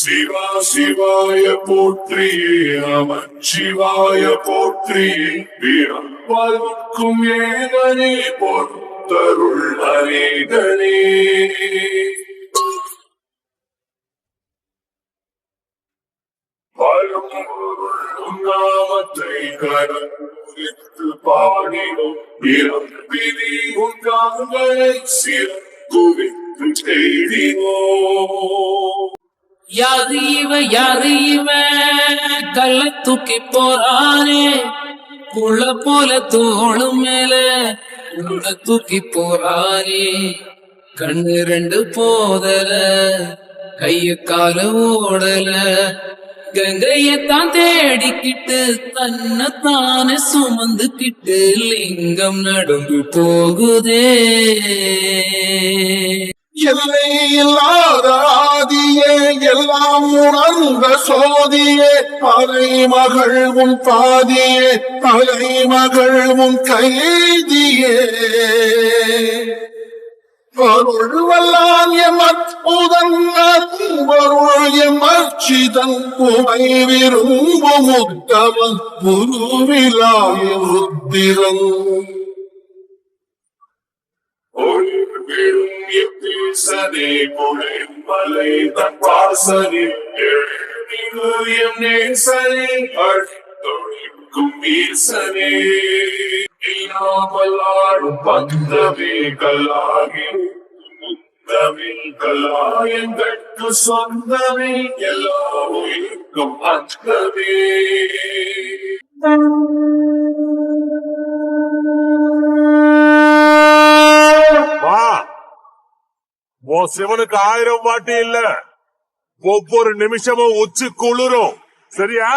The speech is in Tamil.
சிவா சிவாய போற்றி நமச்சிவாய போற்றி வீரப்பாலுக்கும் ஏகனே பொறுத்தருள் அநேகனே நாமத்தை கரத்து பாடினோம் பிறப்பிதி உண்டாங்களை சிறப்புவித்து செய்தினோம். யாரு இவன் கல்ல தூக்கி போறானே புள்ள போல தோளு மேல உள்ள தூக்கி போறானே கண்ணு ரெண்டு போதல கைய கால ஓடல கங்கையத்தான் தேடிக்கிட்டு தன்னைத்தானே சுமந்துக்கிட்டு லிங்கம் நடந்து போகுதே. எல்லை இல்லாத ஆதியே எல்லாம் உணர்ந்த சோதியே அலைமகள் உன் பாதியே அலைமகள் உன் கைதியே அருள் வல்லான் எம் அற்புதன் அருள் எம் அர்ச்சிதன் உமை விரும்பும் உத்தமன் குருவிலாய ருத்திரன் சனே மலை தன் வாசலில் எழுதியும் நேசனே அழித்தொழிக்கும் வீசனே இல்லாமல் ஆடும் பந்தமே கல்லாகி முத்தமே கல்லாயங்கட்கு சொந்தமே எல்லா உயிர்க்கும் அந்தமே. உன் சிவனுக்கு 1000 வாட்டி இல்ல, ஒவ்வொரு நிமிஷமும் உச்சி குளிரும். சரியா?